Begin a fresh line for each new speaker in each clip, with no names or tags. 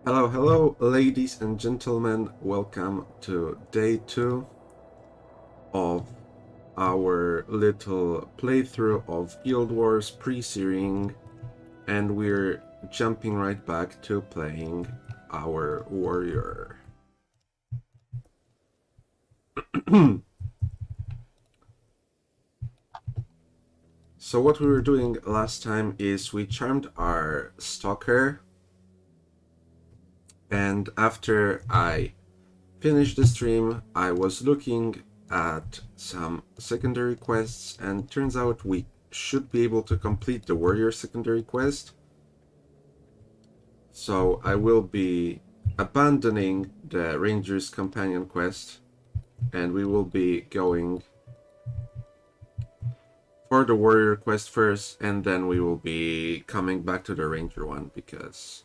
Hello, hello, ladies and gentlemen. Welcome to day 2 of our little playthrough of Guild Wars Presearing, and we're jumping right back to playing our warrior. So what we were doing last time is we charmed our stalker, and after I finished the stream, I was looking at some secondary quests, and turns out we should be able to complete the warrior secondary quest. So I will be abandoning the ranger's companion quest, and we will be going for the warrior quest first, and then we will be coming back to the ranger one because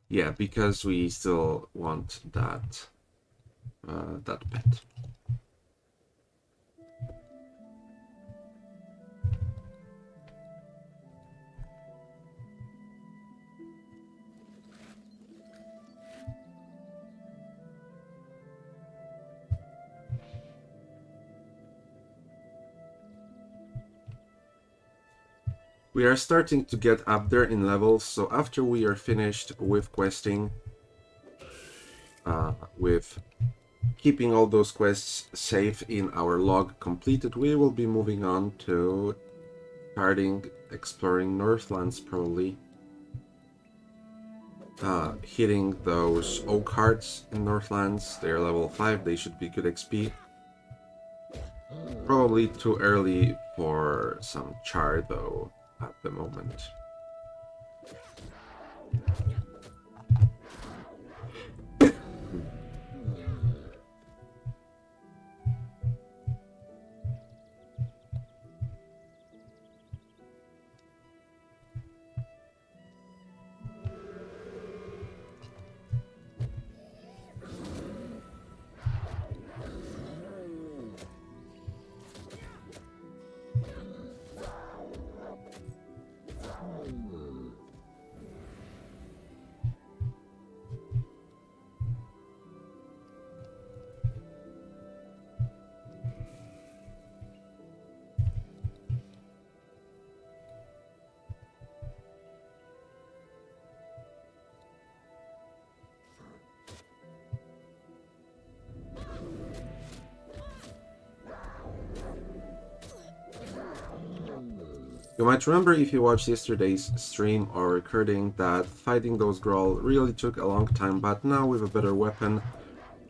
yeah, because we still want that that pet. We are starting to get up there in levels, so after we are finished with questing, with keeping all those quests safe in our log completed, we will be moving on to starting exploring Northlands, probably. Hitting those oak hearts in Northlands. They're level 5, they should be good XP. Probably too early for some char though at the moment. You might remember if you watched yesterday's stream or recording that fighting those Growl really took a long time, but now with a better weapon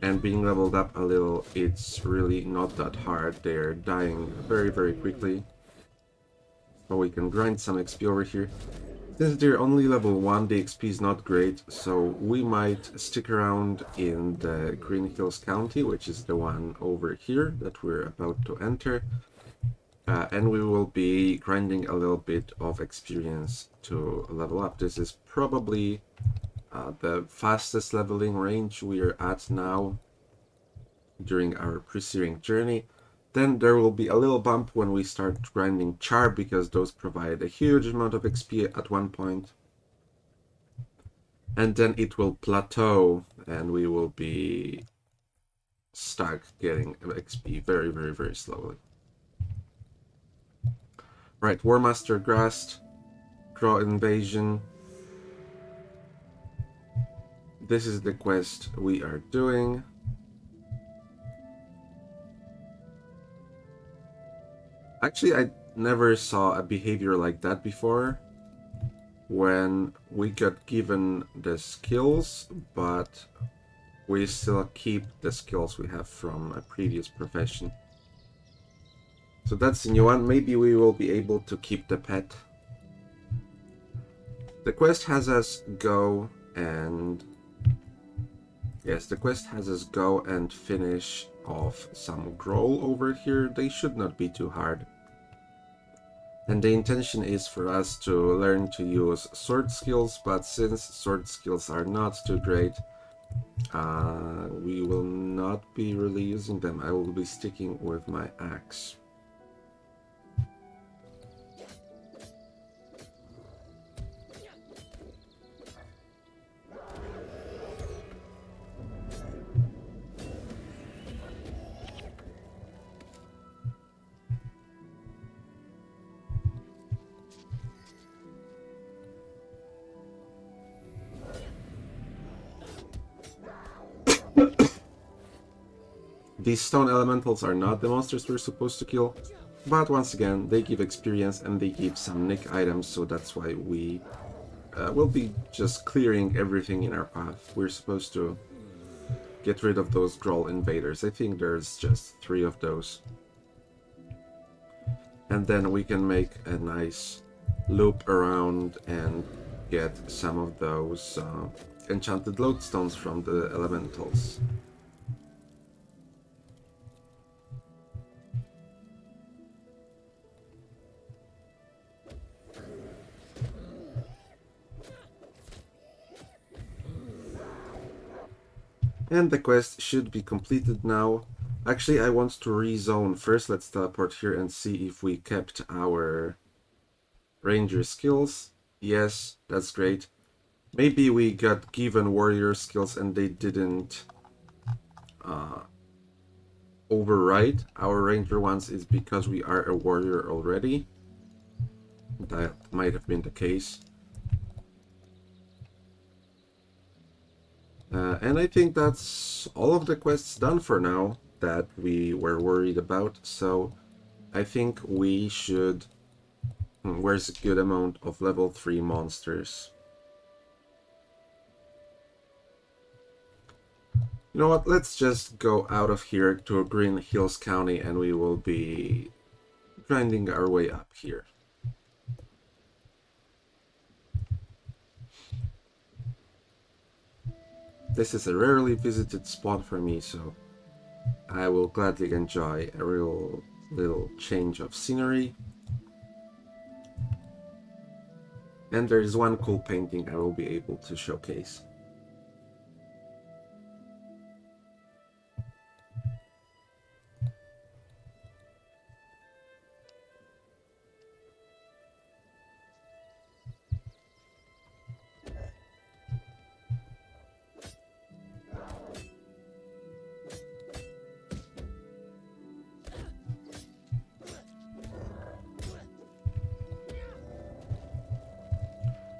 and being leveled up a little, it's really not that hard. They're dying very, very quickly. So we can grind some XP over here. Since they're only level 1, the XP is not great, so we might stick around in the Green Hills County, which is the one over here that we're about to enter. And we will be grinding a little bit of experience to level up. This is probably the fastest leveling range we are at now during our Presearing journey. Then there will be a little bump when we start grinding char, because those provide a huge amount of XP at one point. And then it will plateau and we will be stuck getting XP very, very, very slowly. Right, War Master Grassed, Draw Invasion. This is the quest we are doing. Actually, I never saw a behavior like that before, when we got given the skills, but we still keep the skills we have from a previous profession. So that's a new one. Maybe we will be able to keep the pet. The quest has us go and... Yes, the quest has us go and finish off some Growl over here. They should not be too hard. And the intention is for us to learn to use sword skills, but since sword skills are not too great, we will not be really using them. I will be sticking with my axe. These stone elementals are not the monsters we're supposed to kill, but once again, they give experience and they give some nick items, so that's why we will be just clearing everything in our path. We're supposed to get rid of those Groll invaders. I think there's just 3 of those. And then we can make a nice loop around and get some of those enchanted lodestones from the elementals. And the quest should be completed now. Actually, I want to rezone first. Let's teleport here and see if we kept our ranger skills. Yes, that's great. Maybe we got given warrior skills and they didn't override our ranger ones. Is because we are a warrior already. That might have been the case. And I think that's all of the quests done for now that we were worried about. So I think we should... Where's a good amount of level 3 monsters? You know what, let's just go out of here to Green Hills County and we will be grinding our way up here. This is a rarely visited spot for me, so I will gladly enjoy a real little change of scenery. And there is one cool painting I will be able to showcase.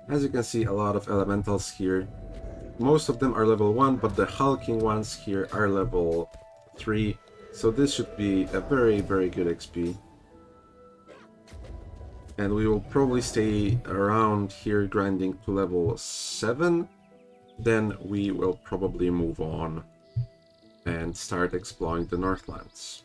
As you can see, a lot of elementals here. Most of them are level 1, but the hulking ones here are level 3. So this should be a very, very good XP. And we will probably stay around here grinding to level 7. Then we will probably move on and start exploring the Northlands.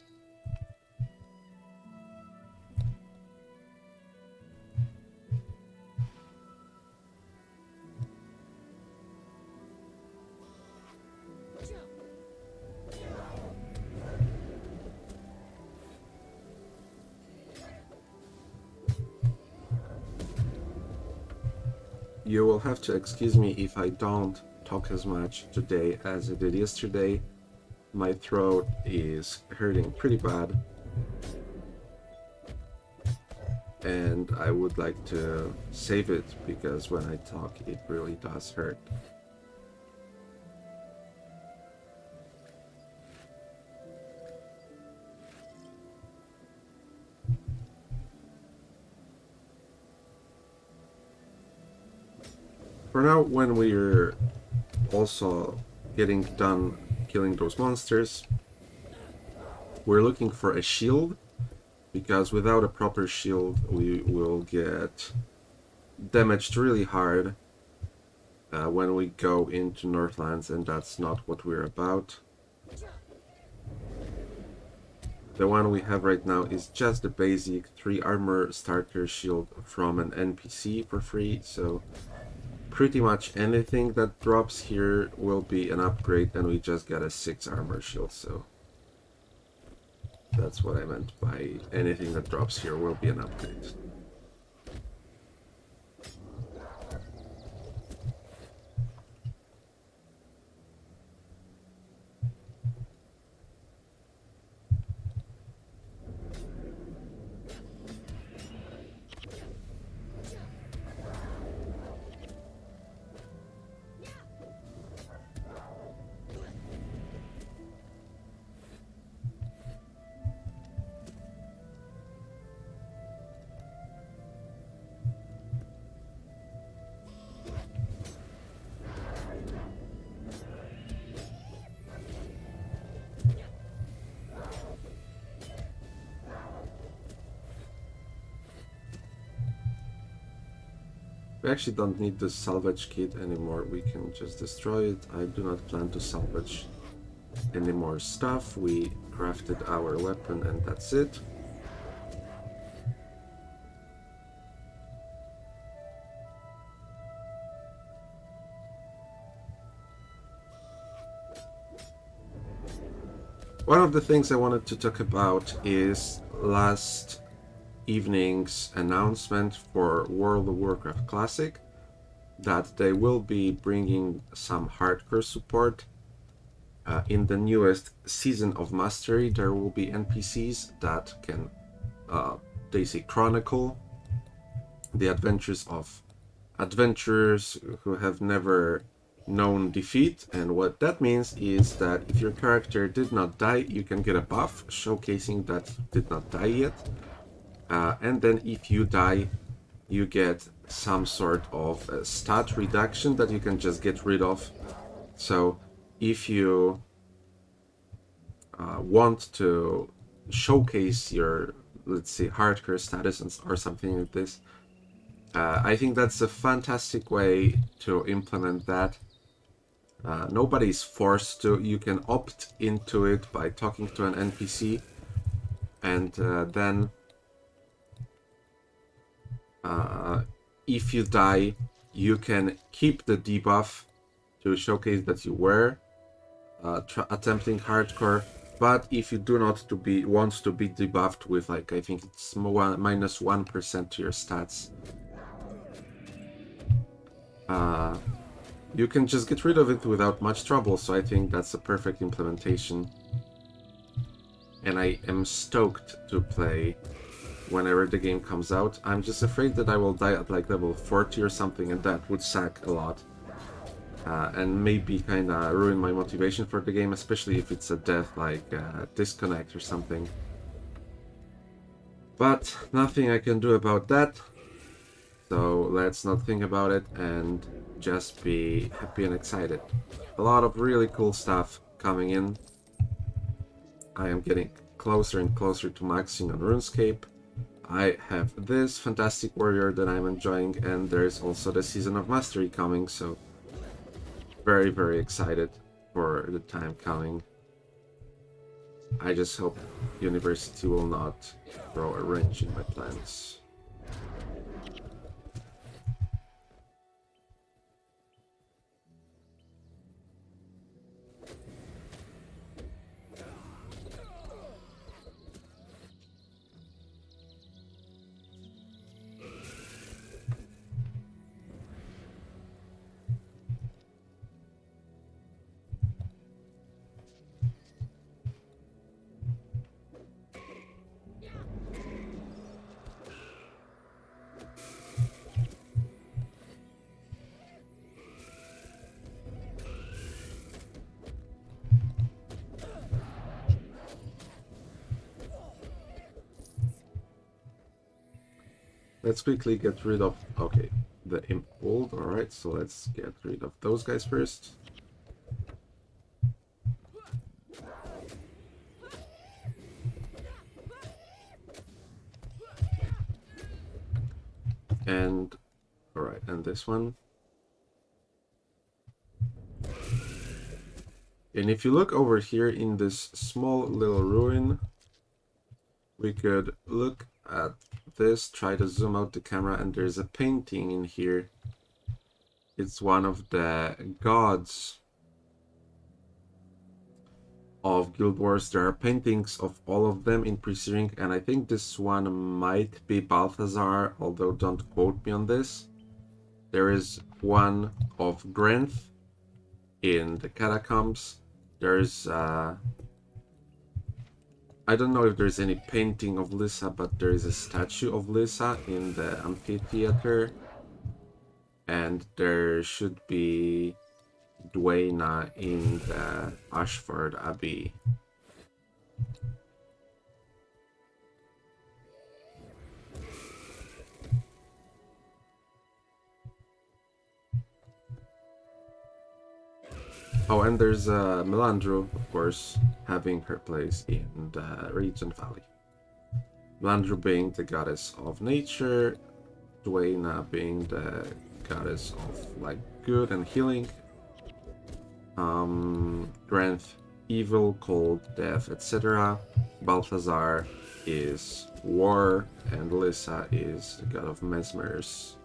You will have to excuse me if I don't talk as much today as I did yesterday. My throat is hurting pretty bad. And I would like to save it because when I talk it really does hurt. For now, when we're also getting done killing those monsters, we're looking for a shield, because without a proper shield we will get damaged really hard when we go into Northlands, and that's not what we're about. The one we have right now is just the basic 3 armor starter shield from an NPC for free, so pretty much anything that drops here will be an upgrade, and we just got a 6 armor shield, so that's what I meant by anything that drops here will be an upgrade. We actually don't need the salvage kit anymore. We can just destroy it. I do not plan to salvage any more stuff. We crafted our weapon and that's it. One of the things I wanted to talk about is last evening's announcement for World of Warcraft Classic that they will be bringing some hardcore support. In the newest season of Mastery, there will be NPCs that can, they say, chronicle the adventures of adventurers who have never known defeat, and what that means is that if your character did not die, you can get a buff showcasing that he did not die yet, and then if you die, you get some sort of stat reduction that you can just get rid of. So if you want to showcase your, let's say, hardcore status or something like this, I think that's a fantastic way to implement that. Nobody's forced to. You can opt into it by talking to an NPC, and then if you die, you can keep the debuff to showcase that you were attempting hardcore. But if you do not want to be debuffed with, like, I think it's minus 1% to your stats, you can just get rid of it without much trouble. So I think that's a perfect implementation, and I am stoked to play whenever the game comes out. I'm just afraid that I will die at like level 40 or something, and that would suck a lot. And maybe kind of ruin my motivation for the game, especially if it's a death like disconnect or something. But nothing I can do about that, so let's not think about it and just be happy and excited. A lot of really cool stuff coming in. I am getting closer and closer to maxing on RuneScape. I have this fantastic warrior that I'm enjoying, and there's also the Season of Mastery coming, so very, very excited for the time coming. I just hope University will not throw a wrench in my plans. Let's quickly get rid of, okay, the Imp Old. Alright, so let's get rid of those guys first. And, alright, and this one. And if you look over here in this small little ruin, we could look at this, try to zoom out the camera, and there's a painting in here. It's one of the gods of Guild Wars. There are paintings of all of them in Presearing, and I think this one might be Balthazar, although don't quote me on this. There is one of Grenth in the Catacombs. There's I don't know if there's any painting of Lisa, but there is a statue of Lisa in the amphitheater. And there should be Dwayna in the Ashford Abbey. Oh, and there's Melandru, of course, having her place in the Regent Valley. Melandru being the goddess of nature, Dwayna being the goddess of like good and healing. Grant evil, cold, death, etc. Balthazar is war, and Lissa is the god of mesmers.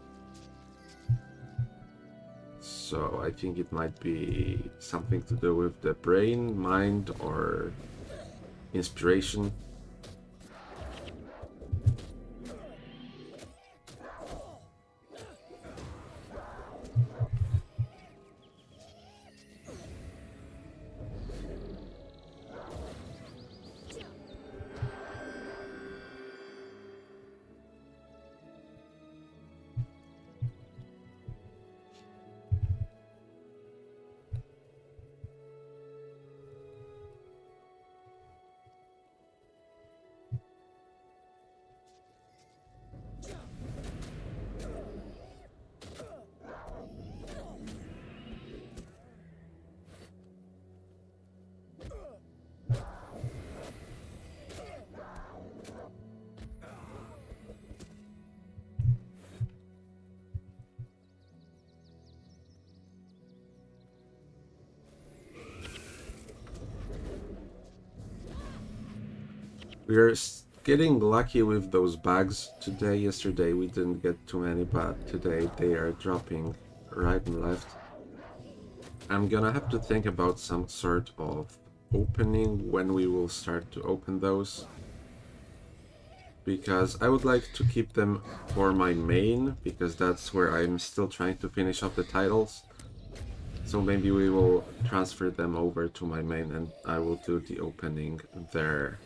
So I think it might be something to do with the brain, mind, or inspiration. We're getting lucky with those bags today. Yesterday we didn't get too many, but today they are dropping right and left. I'm gonna have to think about some sort of opening when we will start to open those, because I would like to keep them for my main, because that's where I'm still trying to finish off the titles. So maybe we will transfer them over to my main and I will do the opening there.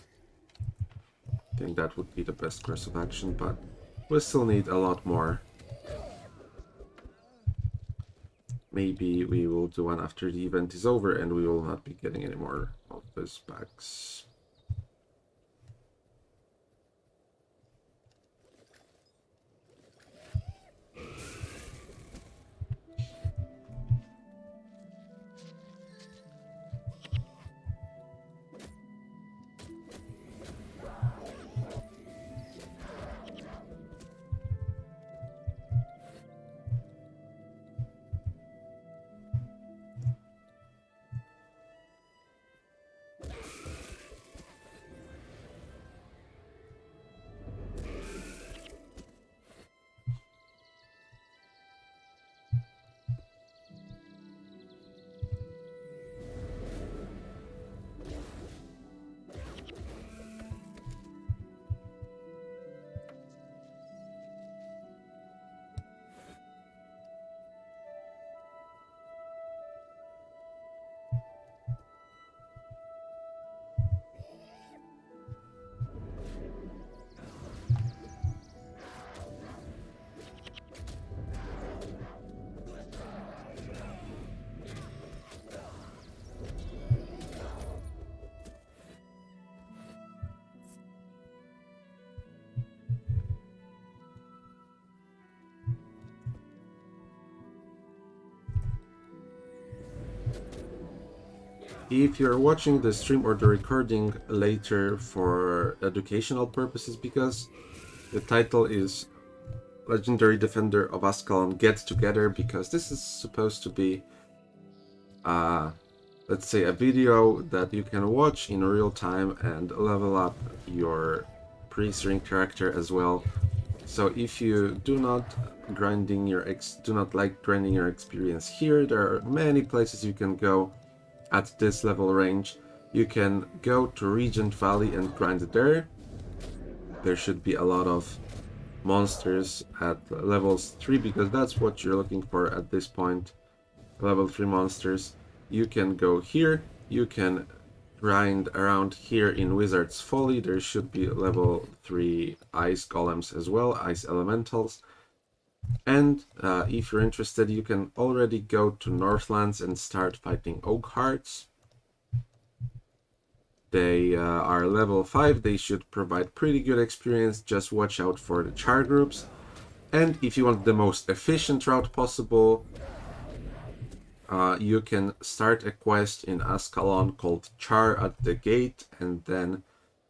I think that would be the best course of action, but we still need a lot more. Maybe we will do one after the event is over and we will not be getting any more of those bags. If you're watching the stream or the recording later for educational purposes, because the title is Legendary Defender of Ascalon Get Together, because this is supposed to be, let's say, a video that you can watch in real time and level up your Presearing character as well. So if you do not like grinding your experience here, there are many places you can go at this level range. You can go to Regent Valley and grind there. There should be a lot of monsters at levels 3, because that's what you're looking for at this point. Level 3 monsters. You can go here. You can grind around here in Wizard's Folly. There should be level 3 ice golems as well, ice elementals. And if you're interested, you can already go to Northlands and start fighting Oak Hearts. They are level 5, they should provide pretty good experience, just watch out for the char groups. And if you want the most efficient route possible, you can start a quest in Ascalon called Char at the Gate, and then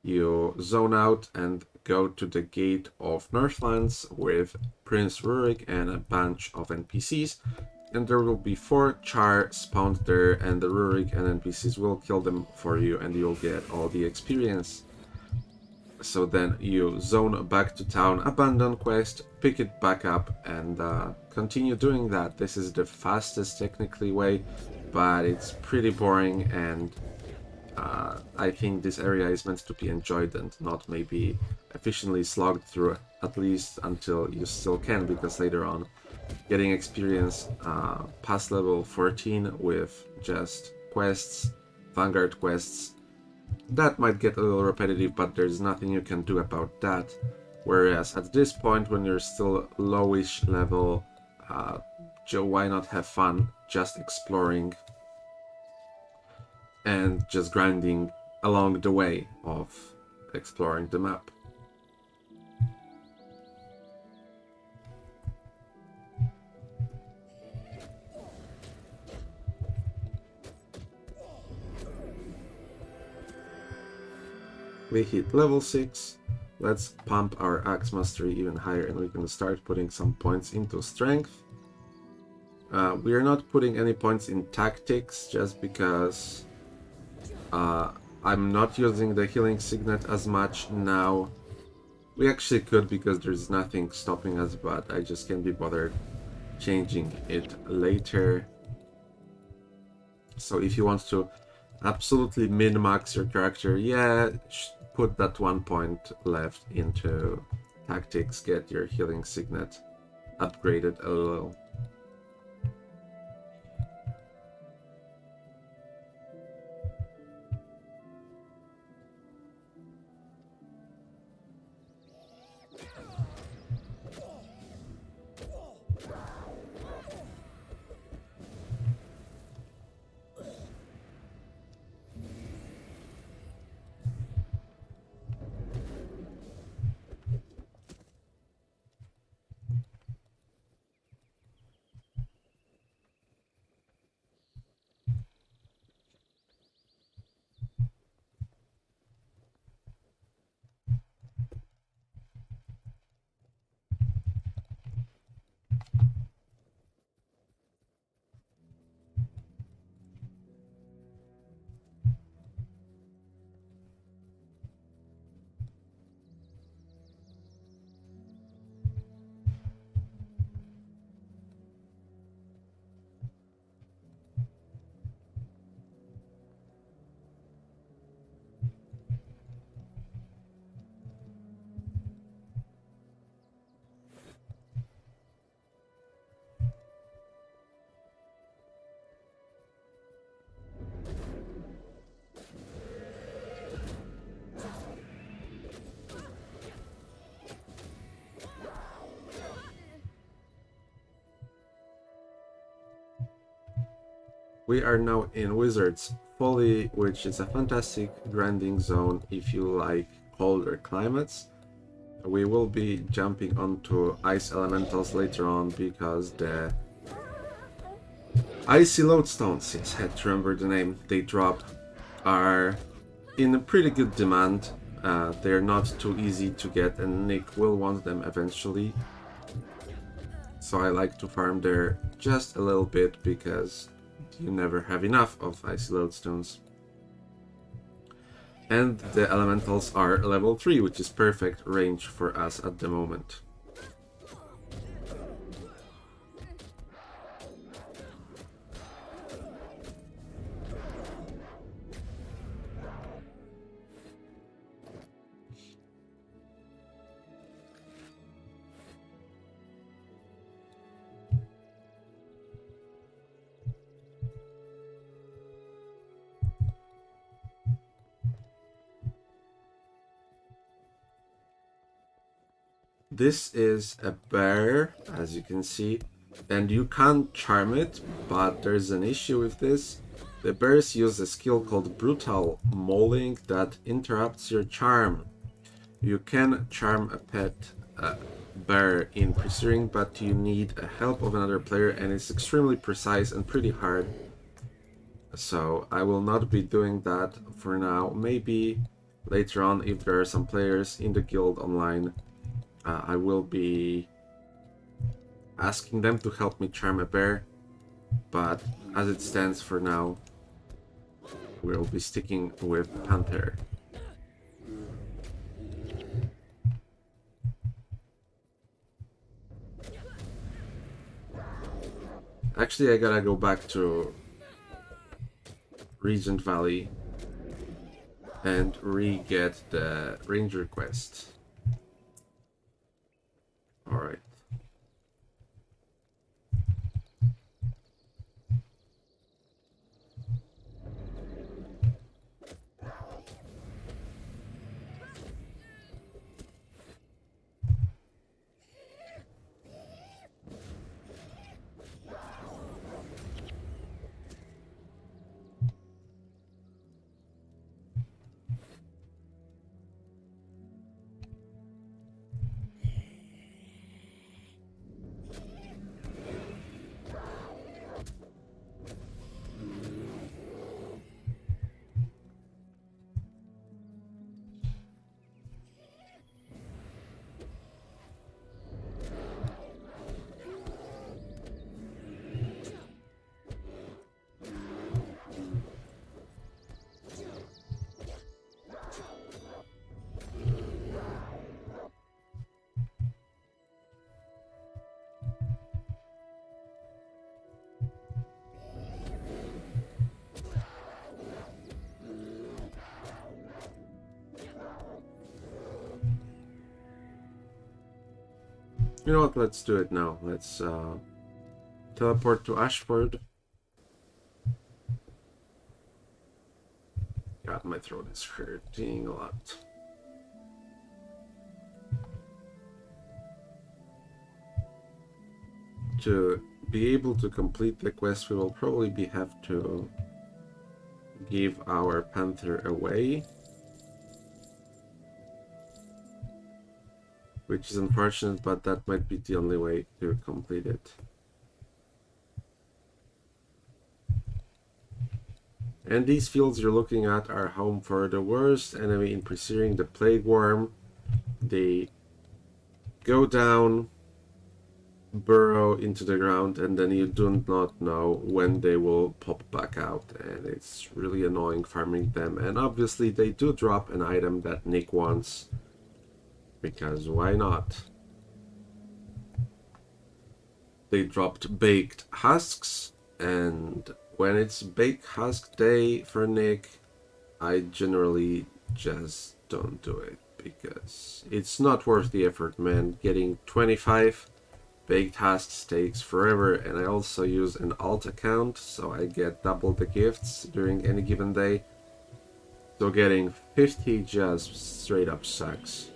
you zone out and go to the gate of Northlands with Prince Rurik and a bunch of NPCs, and there will be 4 char spawned there, and the Rurik and NPCs will kill them for you, and you'll get all the experience. So then you zone back to town, abandon quest, pick it back up, and continue doing that. This is the fastest technically way, but it's pretty boring, and I think this area is meant to be enjoyed and not maybe efficiently slogged through, at least until you still can, because later on getting experience past level 14 with just quests, Vanguard quests, that might get a little repetitive, but there's nothing you can do about that. Whereas at this point, when you're still lowish level, why not have fun just exploring and just grinding along the way of exploring the map. We hit level 6, let's pump our axe mastery even higher, and we can start putting some points into strength. We are not putting any points in tactics just because I'm not using the healing signet as much now. We actually could, because there's nothing stopping us, but I just can't be bothered changing it later. So if you want to absolutely min-max your character, yeah, put that 1 point left into tactics, get your healing signet upgraded a little. We are now in Wizard's Folly, which is a fantastic grinding zone if you like colder climates. We will be jumping onto ice elementals later on because the icy lodestones, yes, I had to remember the name, they drop, are in a pretty good demand. They're not too easy to get, and Nick will want them eventually. So I like to farm there just a little bit because you never have enough of icy lodestones. And the elementals are level 3, which is perfect range for us at the moment. This is a bear, as you can see, and you can't charm it, but there's an issue with this. The bears use a skill called Brutal Mauling that interrupts your charm. You can charm a pet bear in Presearing, but you need the help of another player, and it's extremely precise and pretty hard. So I will not be doing that for now. Maybe Later on, if there are some players in the guild online, I will be asking them to help me charm a bear, but as it stands for now, we'll be sticking with Panther. Actually, I gotta go back to Regent Valley and re-get the ranger quest. Alright. You know what, let's do it now. Let's teleport to Ashford. God, my throat is hurting a lot. To be able to complete the quest, we will probably have to give our Panther away, which is unfortunate, but that might be the only way to complete it. And these fields you're looking at are home for the worst enemy in Presearing, the Plague Worm. They go down, burrow into the ground, and then you do not know when they will pop back out, and it's really annoying farming them. And obviously they do drop an item that Nick wants, because why not? They dropped baked husks, and when it's baked husk day for Nick, I generally just don't do it, because it's not worth the effort, man. Getting 25 baked husks takes forever, and I also use an alt account, so I get double the gifts during any given day. So getting 50 just straight up sucks.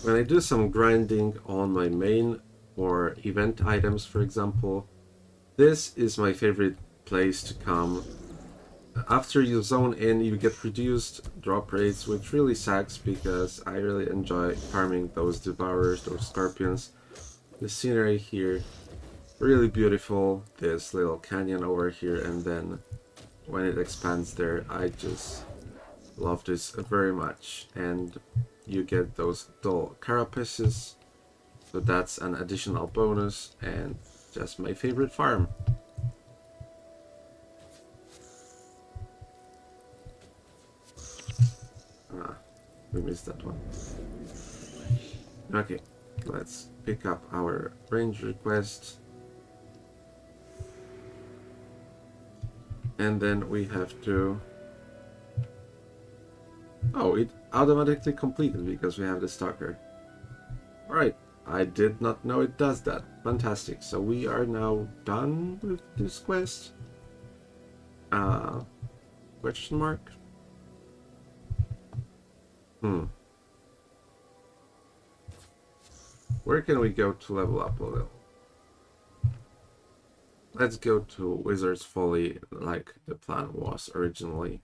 When I do some grinding on my main or event items, for example, this is my favorite place to come. After you zone in, you get reduced drop rates, which really sucks because I really enjoy farming those devourers, those scorpions. The scenery here, really beautiful. This little canyon over here, and then when it expands there, I just love this very much. And you get those dull carapaces, So that's an additional bonus and just my favorite farm. Ah, we missed that one. Okay, let's pick up our range request. And then we have to... Oh, it automatically completed because we have the stalker. Alright, I did not know it does that. Fantastic. So we are now done with this quest. Question mark? Where can we go to level up a little? Let's go to Wizard's Folly like the plan was originally.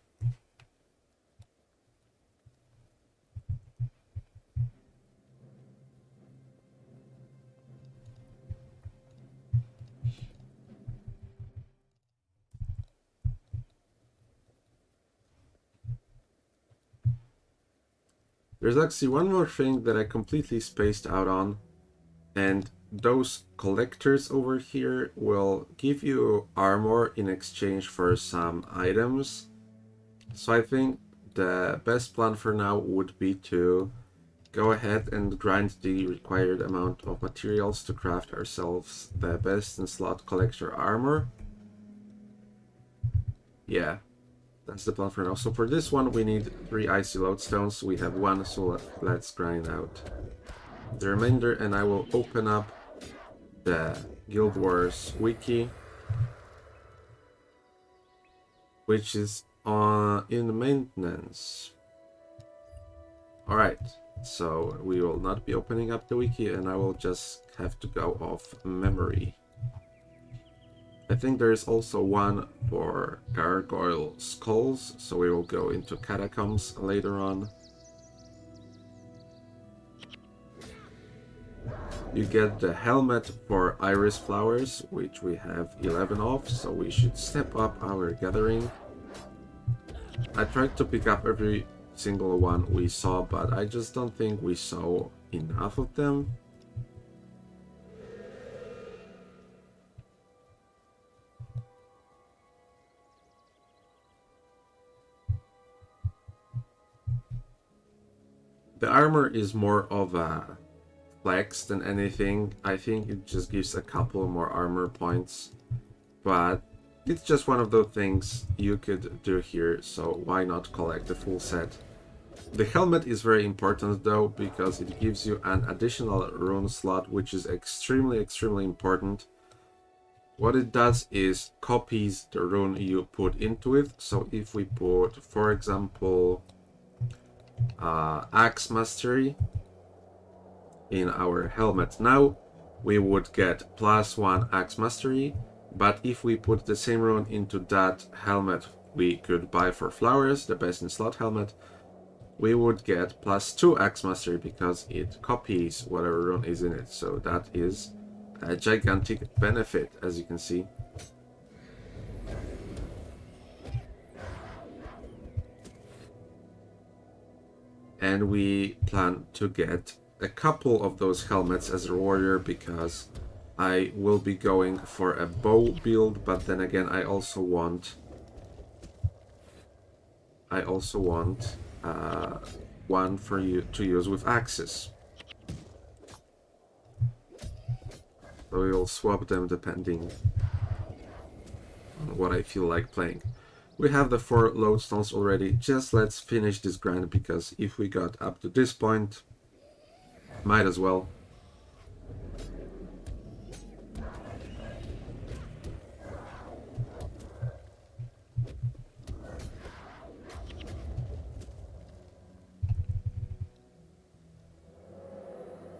There's actually one more thing that I completely spaced out on, and those collectors over here will give you armor in exchange for some items. So I think the best plan for now would be to go ahead and grind the required amount of materials to craft ourselves the best in slot collector armor. Yeah, that's the plan for now. So for this one we need 3 icy lodestones. We have 1, so let's grind out the remainder, and I will open up the Guild Wars wiki, which is in maintenance. Alright, so we will not be opening up the wiki, and I will just have to go off memory. I think there is also one for gargoyle skulls, so we will go into Catacombs later on. You get the helmet for iris flowers, which we have 11 of, so we should step up our gathering. I tried to pick up every single one we saw, but I just don't think we saw enough of them. The armor is more of a flex than anything. I think it just gives a couple more armor points, but it's just one of those things you could do here, so why not collect the full set? The helmet is very important though, because it gives you an additional rune slot, which is extremely important. What it does is copies the rune you put into it. So if we put, for example, Axe Mastery in our helmet now, we would get +1 Axe Mastery, but if we put the same rune into that helmet we could buy for flowers, the best in slot helmet, we would get +2 Axe Mastery because it copies whatever rune is in it. So that is a gigantic benefit, as you can see. And we plan to get a couple of those helmets as a warrior, because I will be going for a bow build, but then again I also want one for you to use with axes. So we will swap them depending on what I feel like playing. We have the 4 lodestones already. Just let's finish this grind, because if we got up to this point, might as well.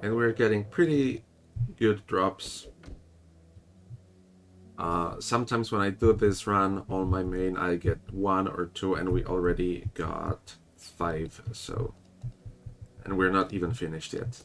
And we're getting pretty good drops. Sometimes when I do this run on my main, I get 1 or 2, and we already got 5, so... And we're not even finished yet.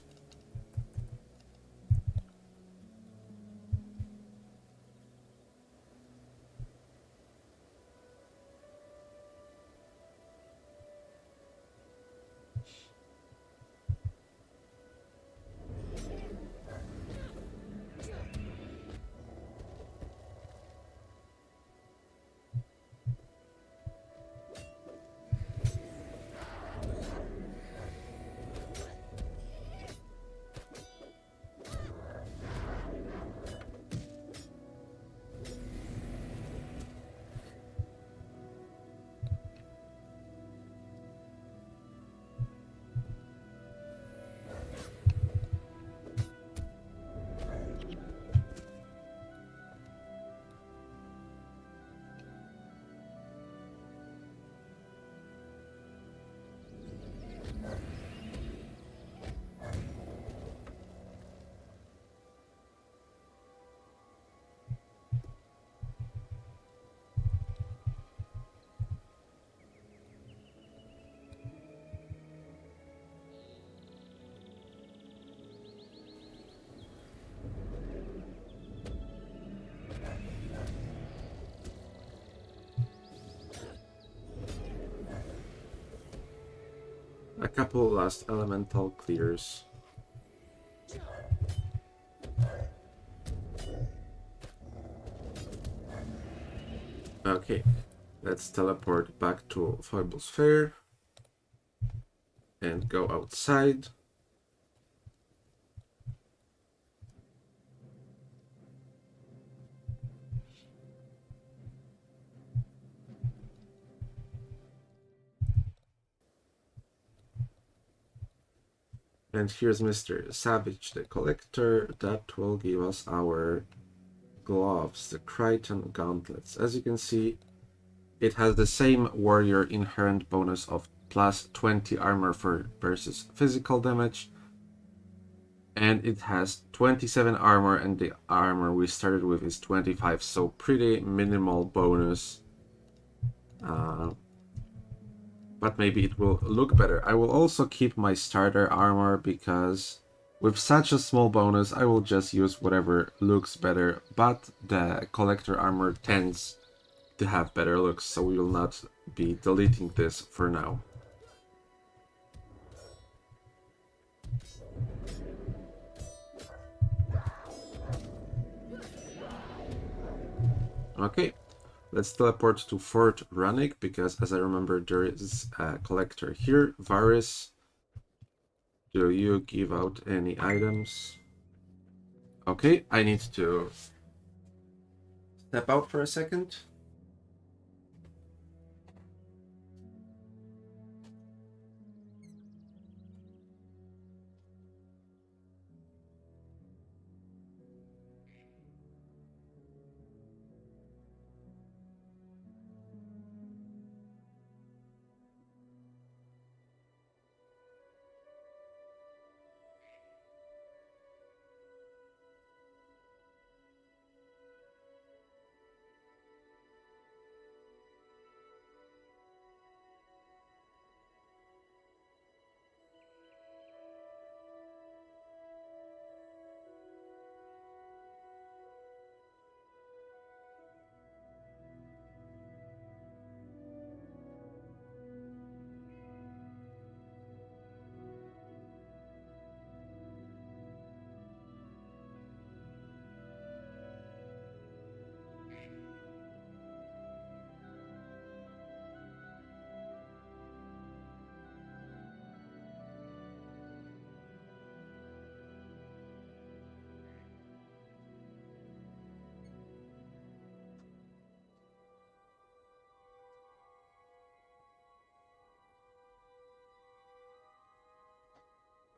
A couple last elemental clears. Okay, let's teleport back to Foible's Fair and go outside. And here's Mr. Savage the Collector. That will give us our gloves, the Crichton gauntlets. As you can see, it has the same warrior inherent bonus of plus 20 armor versus physical damage. And it has 27 armor, and the armor we started with is 25, so pretty minimal bonus. But maybe it will look better. I will also keep my starter armor because with such a small bonus I will just use whatever looks better, but the collector armor tends to have better looks, so we will not be deleting this for now. Okay. Let's teleport to Fort Ranik, because as I remember there is a collector here. Varys, do you give out any items? Okay, I need to step out for a second.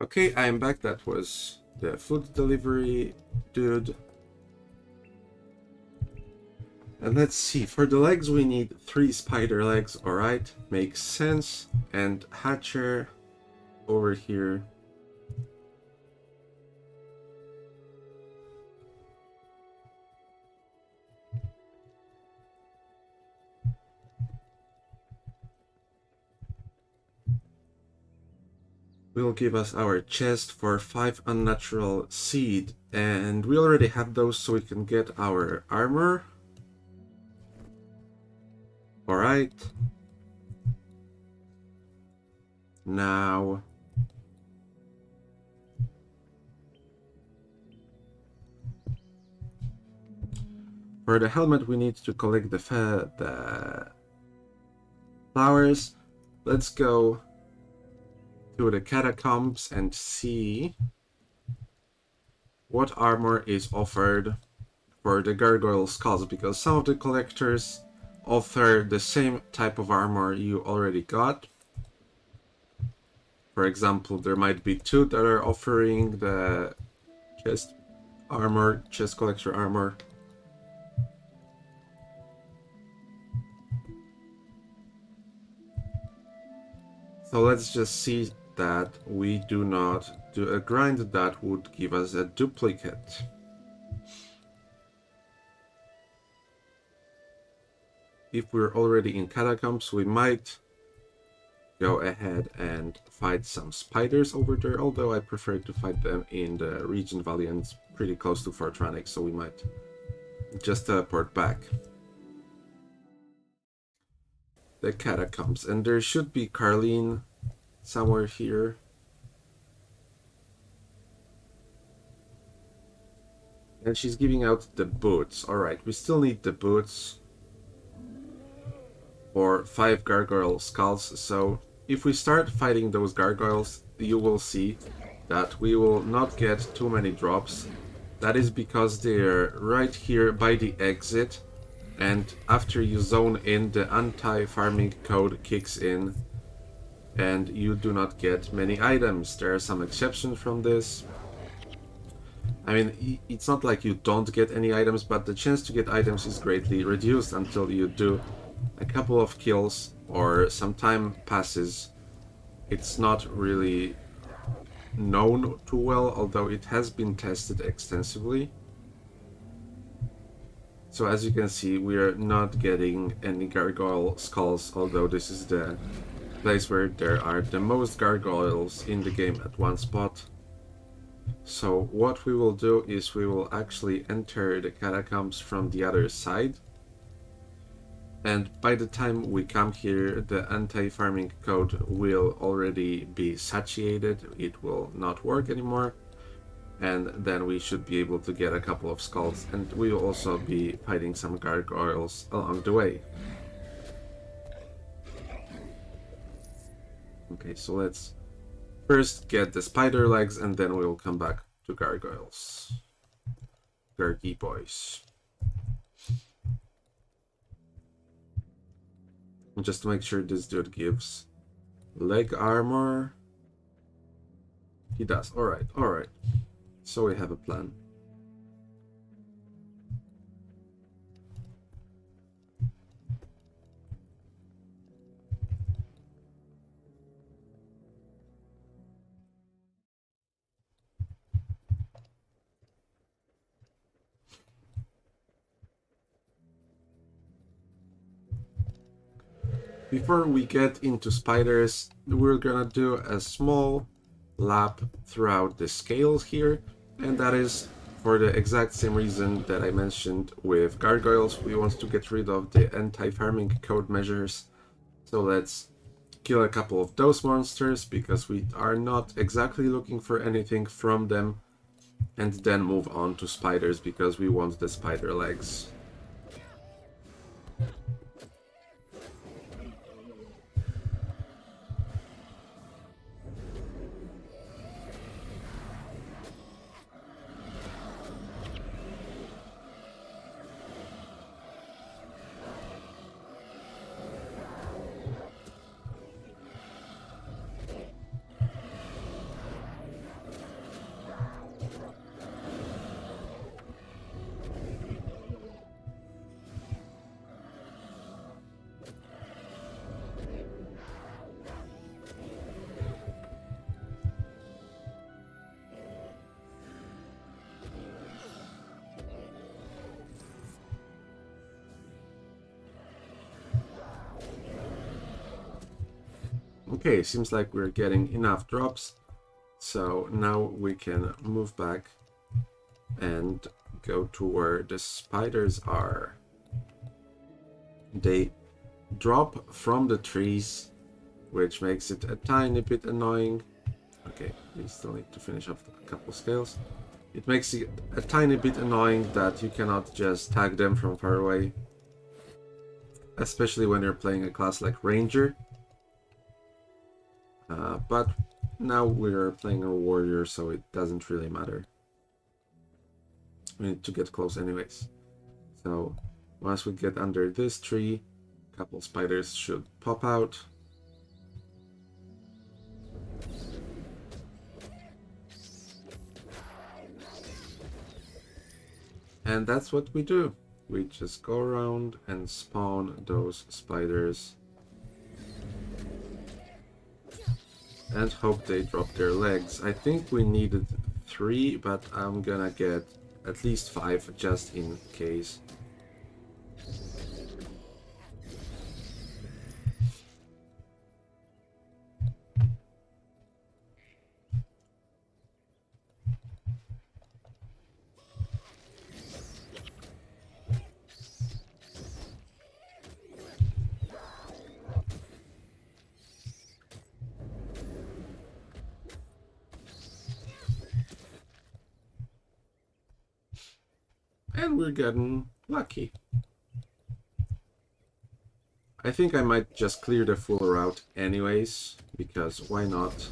Okay, I am back. That was the food delivery dude. And let's see, for the legs we need 3 spider legs, alright, makes sense. And Hatcher over here. Will give us our chest for 5 unnatural seed, and we already have those, so we can get our armor. Alright. Now for the helmet we need to collect the flowers. Let's go to the Catacombs and see what armor is offered for the gargoyle skulls, because some of the collectors offer the same type of armor you already got. For example, there might be 2 that are offering the chest collector armor. So let's just see that we do not do a grind that would give us a duplicate. If we're already in Catacombs, we might go ahead and fight some spiders over there, although I prefer to fight them in the Regent Valley, and it's pretty close to Fort Ranik, so we might just teleport back. The Catacombs, and there should be Carleen somewhere here. And she's giving out the boots. Alright, we still need the boots for 5 gargoyle skulls. So if we start fighting those gargoyles, you will see that we will not get too many drops. That is because they're right here by the exit, and after you zone in, the anti-farming code kicks in and you do not get many items. There are some exceptions from this. I mean, it's not like you don't get any items, but the chance to get items is greatly reduced until you do a couple of kills or some time passes. It's not really known too well, although it has been tested extensively. So as you can see, we are not getting any gargoyle skulls, although this is the place where there are the most gargoyles in the game at one spot. So what we will do is we will actually enter the catacombs from the other side. And by the time we come here, the anti-farming code will already be satiated. It will not work anymore. And then we should be able to get a couple of skulls. And we will also be fighting some gargoyles along the way. Okay, so let's first get the spider legs and then we'll come back to gargoyles. Gargy boys. Just to make sure this dude gives leg armor. He does. Alright, alright. So we have a plan. Before we get into spiders, we're gonna do a small lap throughout the scales here, and that is for the exact same reason that I mentioned with gargoyles. We want to get rid of the anti-farming code measures, so let's kill a couple of those monsters because we are not exactly looking for anything from them, and then move on to spiders because we want the spider legs. Okay, seems like we're getting enough drops, so now we can move back and go to where the spiders are. They drop from the trees, which makes it a tiny bit annoying. Okay, we still need to finish off a couple scales. It makes it a tiny bit annoying that you cannot just tag them from far away, especially when you're playing a class like Ranger. But now we're playing a warrior, so it doesn't really matter. We need to get close anyways. So once we get under this tree, a couple spiders should pop out. And that's what we do. We just go around and spawn those spiders. And hope they drop their legs. I think we needed 3, but I'm gonna get at least 5 just in case. and we're getting lucky. I think I might just clear the full route anyways, because why not?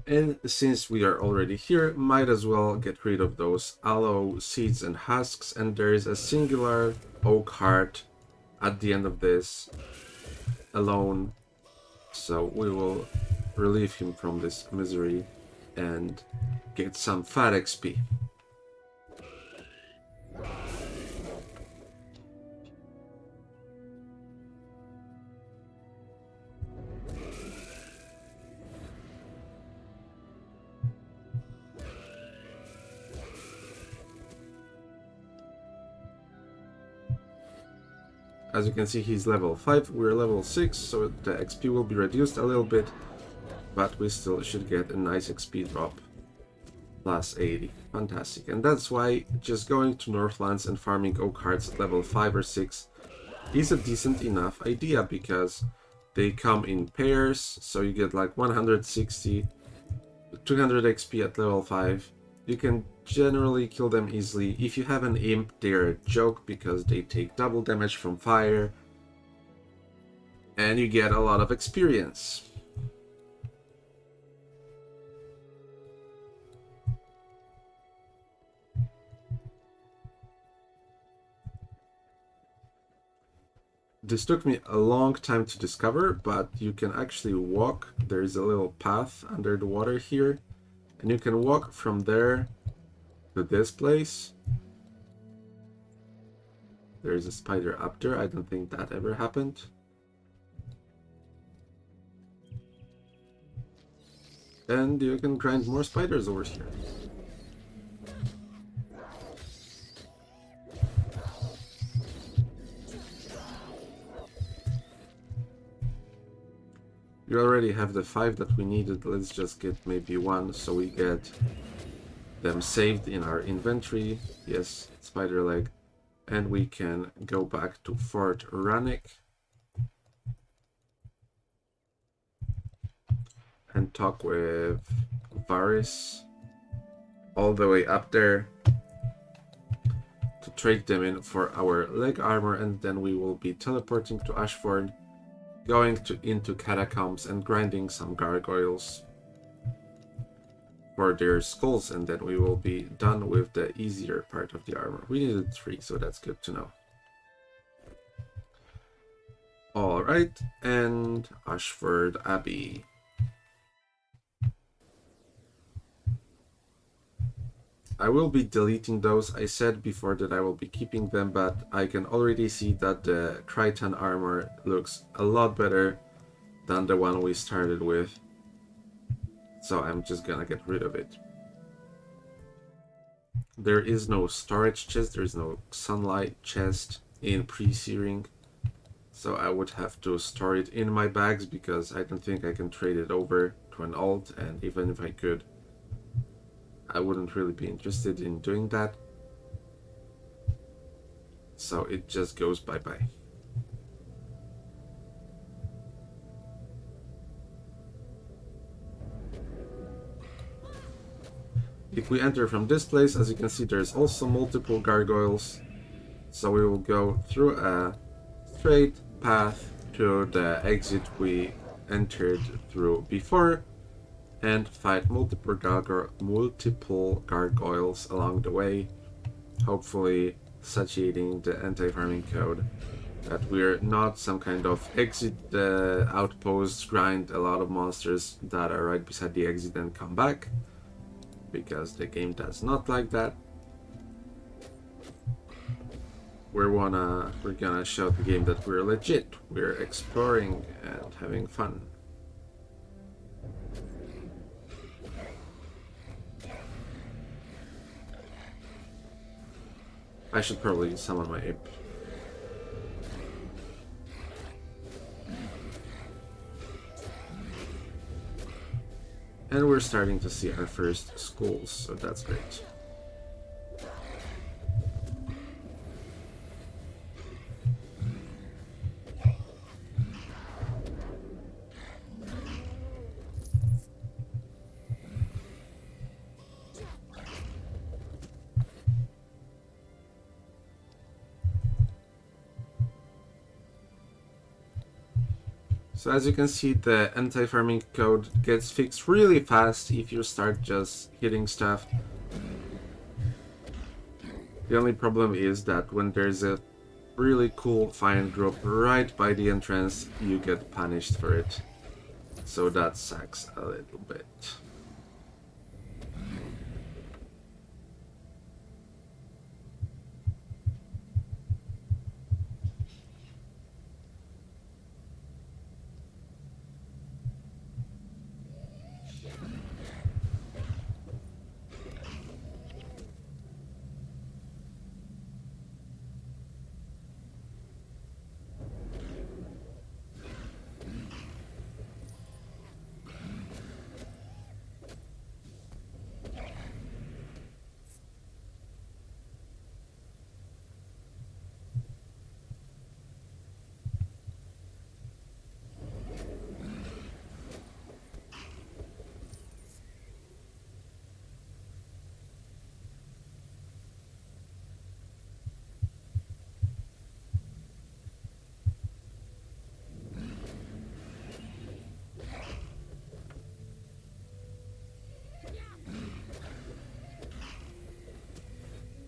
And since we are already here, might as well get rid of those aloe seeds and husks, and there is a singular oak heart at the end of this alone, so we will relieve him from this misery and get some fat XP. As you can see, he's level 5, we're level 6, so the XP will be reduced a little bit, but we still should get a nice XP drop. Plus 80. Fantastic. And that's why just going to Northlands and farming oak hearts at level 5 or 6 is a decent enough idea, because they come in pairs, so you get like 160, 200 XP at level 5. You can generally kill them easily. If you have an imp, they're a joke because they take double damage from fire, and you get a lot of experience. This took me a long time to discover, but you can actually walk. There's a little path under the water here, and you can walk from there to this place. There's a spider up there. I don't think that ever happened. And you can grind more spiders over here. We already have the 5 that we needed. Let's just get maybe 1 so we get them saved in our inventory. Yes, spider leg. And we can go back to Fort Ranik and talk with Varys all the way up there to trade them in for our leg armor, and then we will be teleporting to Ashford, going into Catacombs and grinding some gargoyles for their skulls, and then we will be done with the easier part of the armor. We needed 3, so that's good to know. Alright, and Ashford Abbey. I will be deleting those. I said before that I will be keeping them, but I can already see that the Crichton armor looks a lot better than the one we started with. So I'm just gonna get rid of it. There is no storage chest, there is no sunlight chest in Presearing. So I would have to store it in my bags, because I don't think I can trade it over to an alt, and even if I could, I wouldn't really be interested in doing that. So it just goes bye-bye. If we enter from this place, as you can see, there's also multiple gargoyles. So we will go through a straight path to the exit we entered through before, and fight multiple gargoyles along the way, hopefully satiating the anti-farming code, that we're not some kind of exit outpost, grind a lot of monsters that are right beside the exit and come back, because the game does not like that. We're gonna show the game that we're legit, we're exploring and having fun. I should probably summon my ape. And we're starting to see our first schools, so that's great. So as you can see, the anti-farming code gets fixed really fast if you start just hitting stuff. The only problem is that when there's a really cool find group right by the entrance, you get punished for it. So that sucks a little bit.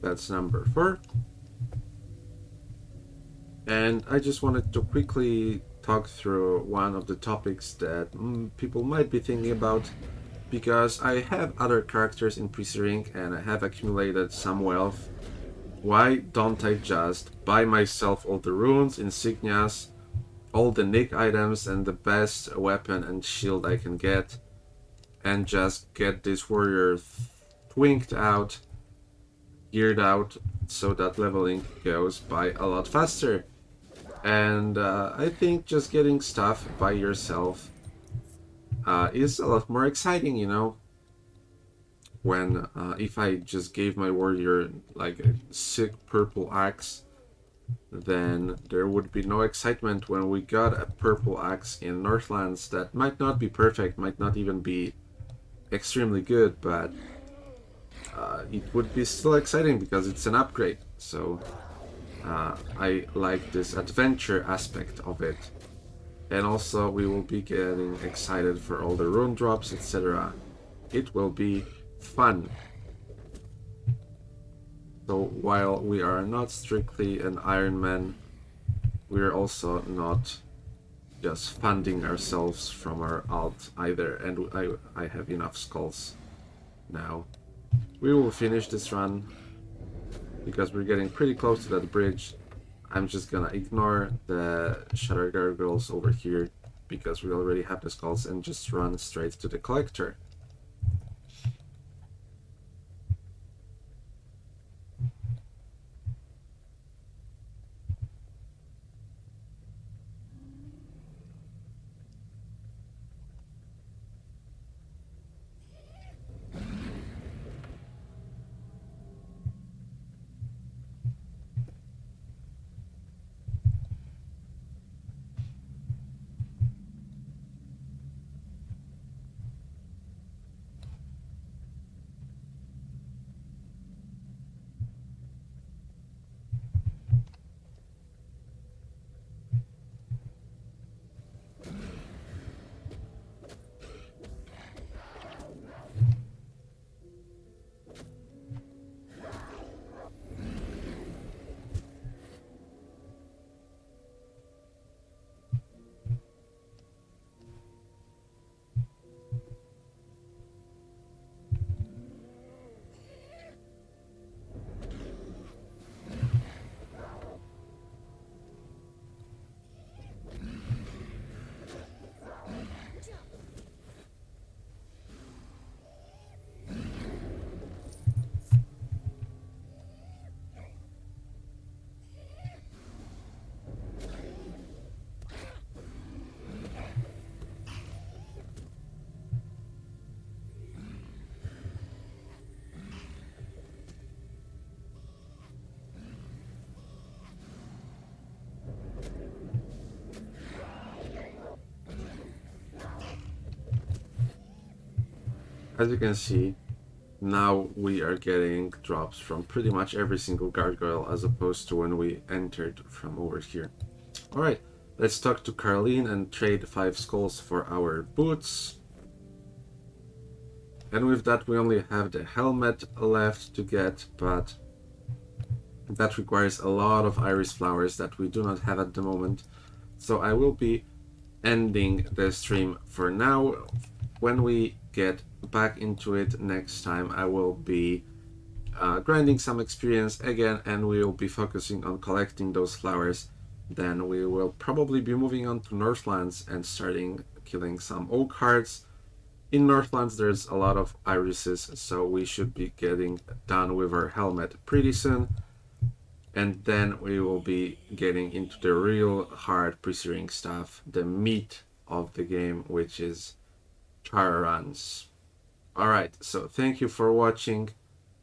That's number 4. And I just wanted to quickly talk through one of the topics that people might be thinking about, because I have other characters in Presearing and I have accumulated some wealth. Why don't I just buy myself all the runes, insignias, all the nick items and the best weapon and shield I can get, and just get this warrior twinked out, geared out, so that leveling goes by a lot faster. And I think just getting stuff by yourself is a lot more exciting, you know? When if I just gave my warrior like a sick purple axe, then there would be no excitement when we got a purple axe in Northlands that might not be perfect, might not even be extremely good, but it would be still exciting because it's an upgrade. So I like this adventure aspect of it. And also we will be getting excited for all the rune drops, etc. It will be fun. So while we are not strictly an Iron Man, we are also not just funding ourselves from our alt either, and I have enough skulls now. We will finish this run because we're getting pretty close to that bridge. I'm just gonna ignore the Shatter Gargoyles over here because we already have the skulls and just run straight to the collector. as you can see, now we are getting drops from pretty much every single gargoyle as opposed to when we entered from over here. Alright, let's talk to Carleen and trade 5 skulls for our boots. And with that we only have the helmet left to get, but that requires a lot of iris flowers that we do not have at the moment. So I will be ending the stream for now. When we get back into it next time, I will be grinding some experience again, and we will be focusing on collecting those flowers. Then we will probably be moving on to Northlands and starting killing some oak hearts. In Northlands there's a lot of irises, so we should be getting done with our helmet pretty soon. And then we will be getting into the real hard Presearing stuff, the meat of the game, which is char runs. Alright, so thank you for watching.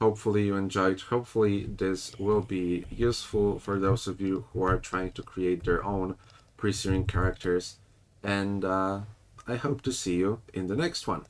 Hopefully you enjoyed. Hopefully this will be useful for those of you who are trying to create their own Presearing characters. And I hope to see you in the next one.